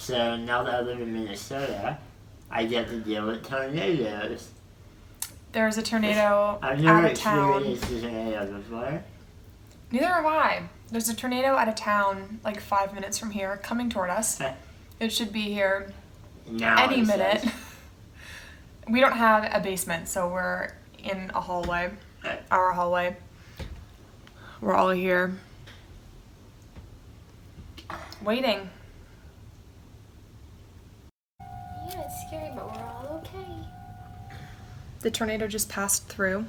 So now that I live in Minnesota, I get to deal with tornadoes. There's a tornado I've never out of town. experienced a tornado before. Neither have I. There's a tornado out of town, like 5 minutes from here, coming toward us. It should be here Now any it minute. says. We don't have a basement, so we're in a hallway. Our hallway. We're all here. Waiting. Yeah, it's scary, but we're all okay. The tornado just passed through.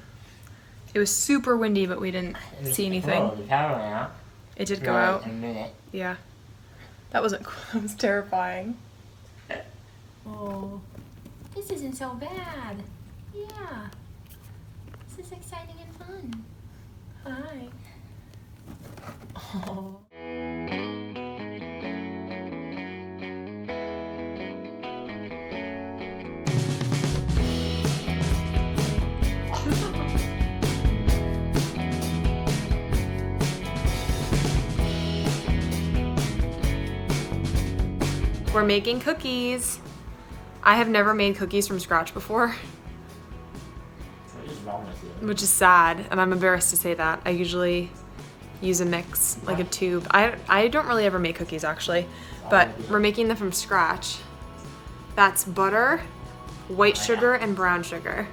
It was super windy, but we didn't see anything. Whoa, the power went out. It did for go out. A minute. Yeah. That wasn't cool. That was terrifying. Oh, this isn't so bad. Yeah. This is exciting and fun. Hi. Oh. We're making cookies. I have never made cookies from scratch before, What is wrong with you? which is sad, and I'm embarrassed to say that. I usually use a mix, like a tube. I don't really ever make cookies actually, but we're making them from scratch. That's butter, white sugar, and brown sugar.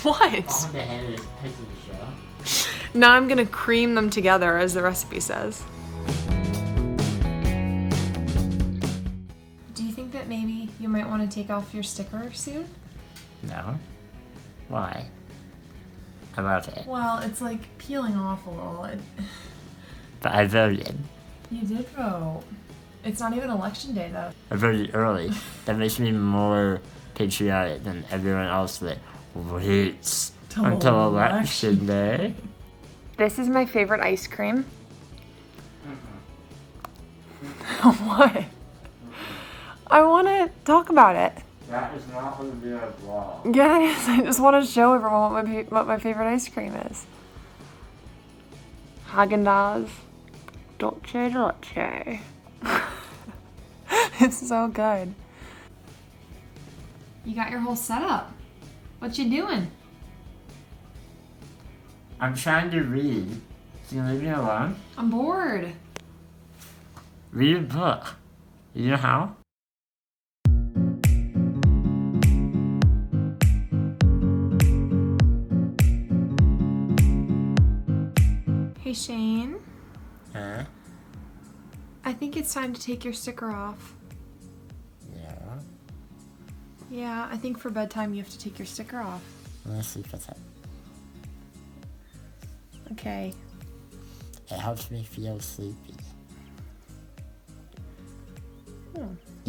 What? All the hand is picking the show. Now I'm gonna cream them together as the recipe says. Do you think that maybe you might want to take off your sticker soon? No. Why? I love it. Well, it's like peeling off a little. But I voted. You did vote. It's not even election day though. I voted early. That makes me more patriotic than everyone else that waits until election day. This is my favorite ice cream. What? I want to talk about it. That is not going to be a vlog. Yeah, it is. I just want to show everyone what my favorite ice cream is. Haagen-Dazs Dolce Dolce. It's so good. You got your whole setup. What you doing? I'm trying to read. Can you leave me alone? I'm bored. Read a book. You know how? Hey Shane, Huh? I think it's time to take your sticker off. Yeah. Yeah, I think for bedtime you have to take your sticker off. Let's see what's up. Okay. It helps me feel sleepy.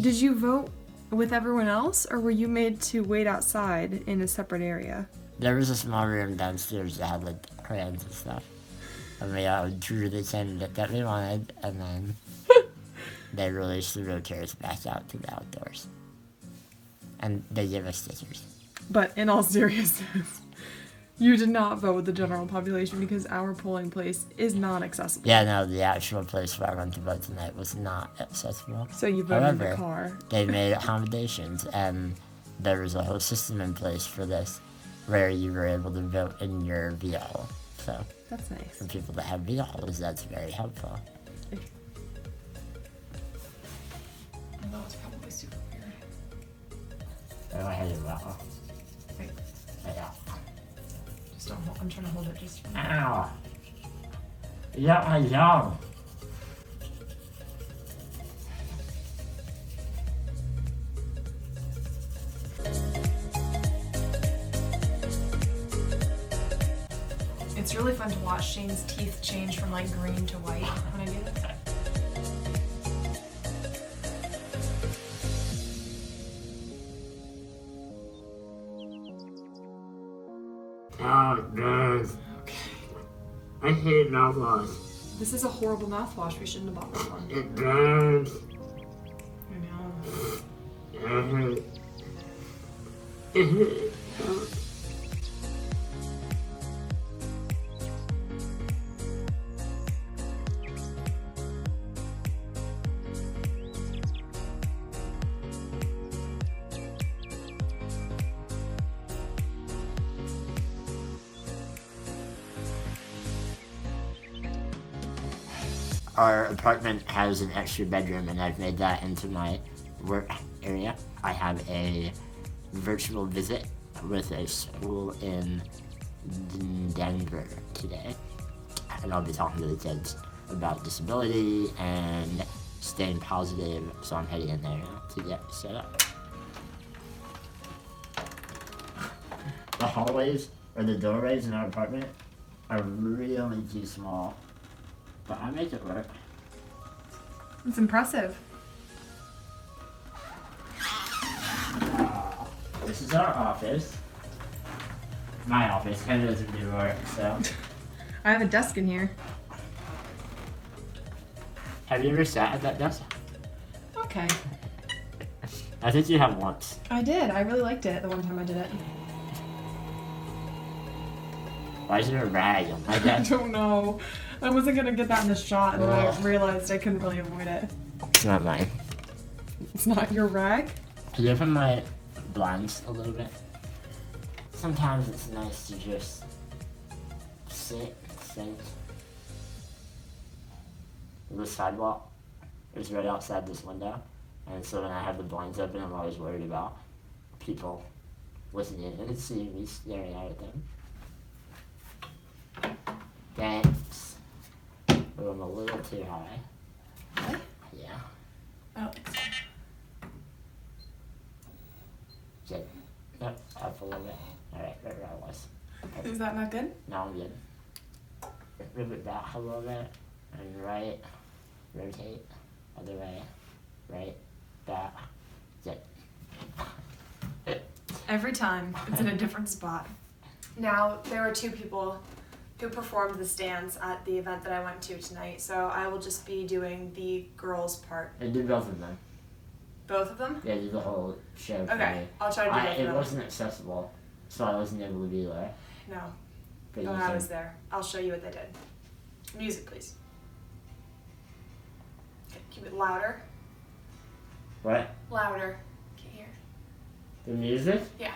Did you vote with everyone else, or were you made to wait outside in a separate area? There was a small room downstairs that had like crayons and stuff. And we drew the candidate that we wanted, and then they released the wheelchairs back out to the outdoors. And they gave us stickers. But in all seriousness, you did not vote with the general population because our polling place is not accessible. Yeah, no, the actual place where I went to vote tonight was not accessible. So you voted in the However, car. They made accommodations, and there was a whole system in place for this where you were able to vote in your vehicle. So That's nice. for people that have vehicles, that's very helpful. I know it's probably super weird. Oh, I had it well. Wait, Yeah. just don't hold, I'm trying to hold it just for Ow. Yeah, I know. It's really fun to watch Shane's teeth change from like green to white when I do this. Oh, it burns. I hate mouthwash. This is a horrible mouthwash. We shouldn't have bought this one. It burns. I know. our apartment has an extra bedroom, and I've made that into my work area. I have a virtual visit with a school in Denver today, and I'll be talking to the kids about disability and staying positive, so I'm heading in there now to get set up. The hallways or the doorways in our apartment are really too small, but I make it work. It's impressive. This is our office. My office. Ken doesn't do work, so. I have a desk in here. Have you ever sat at that desk? Okay. I think you have once. I did. I really liked it the one time I did it. Why is there a rag on my I desk? don't know. I wasn't gonna get that in the shot, and then I realized I couldn't really avoid it. It's not mine. It's not your rag? Can you open my blinds a little bit? Sometimes it's nice to just sit, think. The sidewalk is right outside this window, and so when I have the blinds open, I'm always worried about people listening and seeing me staring out at them. Thanks. Oh, I'm a little too high. Really? Yeah. Oh. Good. Nope, up a little bit. Alright, right where I was. Is that not good? Now I'm good. Move it back a little bit. And right. Rotate. Other way. Right. Back. Good. Every time, it's in a different spot. Now, there were two people who performed this dance at the event that I went to tonight, so I will just be doing the girls' part. I did both of them. Both of them? Yeah, I did the whole show. Okay, I'll try to do both of It them. wasn't accessible, so I wasn't able to be there. No, But but you I can- was there. I'll show you what they did. Music, please. Okay, keep it louder. What? Louder. Can't hear. The music? Yeah.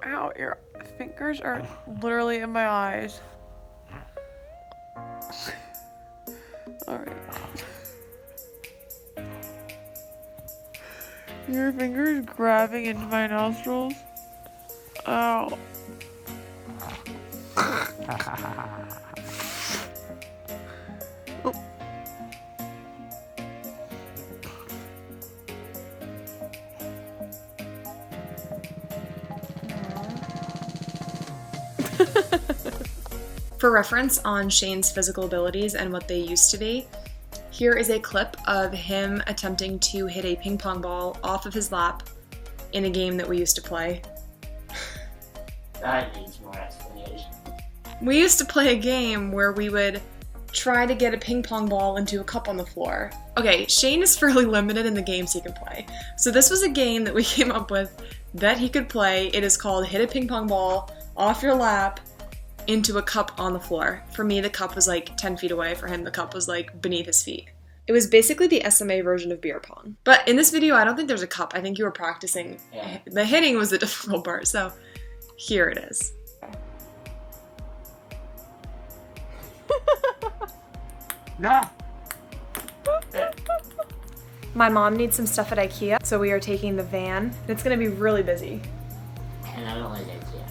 Ow, your fingers are literally in my eyes. Alright. Your fingers grabbing into my nostrils. Ow. For reference on Shane's physical abilities and what they used to be, here is a clip of him attempting to hit a ping pong ball off of his lap in a game that we used to play. That needs more explanation. We used to play a game where we would try to get a ping pong ball into a cup on the floor. Okay, Shane is fairly limited in the games he can play. So this was a game that we came up with that he could play. It is called Hit a Ping Pong Ball Off Your Lap into a cup on the floor. For me, the cup was like 10 feet away. For him, the cup was like beneath his feet. It was basically the SMA version of beer pong. But in this video, I don't think there's a cup. I think you were practicing. Yeah. The hitting was the difficult part, so here it is. No! My mom needs some stuff at IKEA, so we are taking the van. It's gonna be really busy. And I don't like IKEA.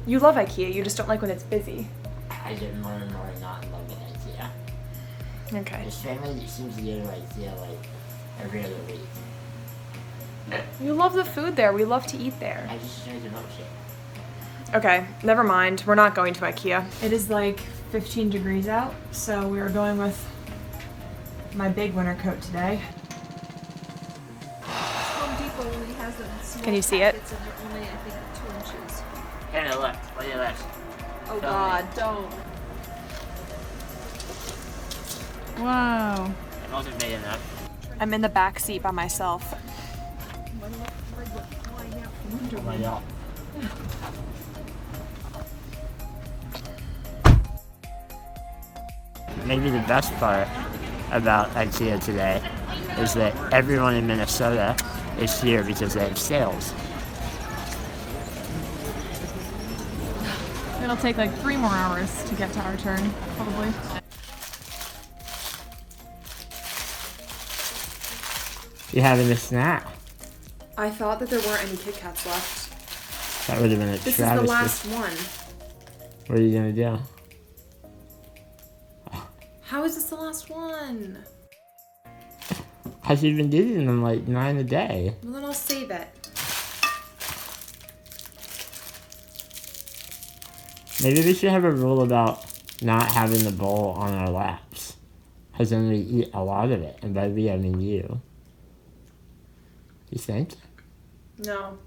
You love IKEA, you just don't like when it's busy. I get more and more not in love with IKEA. Okay. This family seems to go to IKEA like every other week. You love the food there. We love to eat there. I just drink a milkshake. Okay, never mind. We're not going to IKEA. It is like 15 degrees out, so we are going with my big winter coat today. Home Depot only has them in small Can you see it? packets and they're only, I think, 2 inches. Hey, look. What do you look? Oh God, don't. Wow. It wasn't big enough. I'm in the back seat by myself. Oh my God. Maybe the best part about IKEA today is that everyone in Minnesota is here because they have sales. It'll take like 3 more hours to get to our turn, probably. You having a snack? I thought that there weren't any Kit Kats left. That would have been a This travesty. is the last one. What are you gonna do? How is this the last one? Cause you've been eating them like 9 a day. Well, then I'll save it. Maybe we should have a rule about not having the bowl on our laps. Cause then we eat a lot of it, and by we I mean you. You think? No.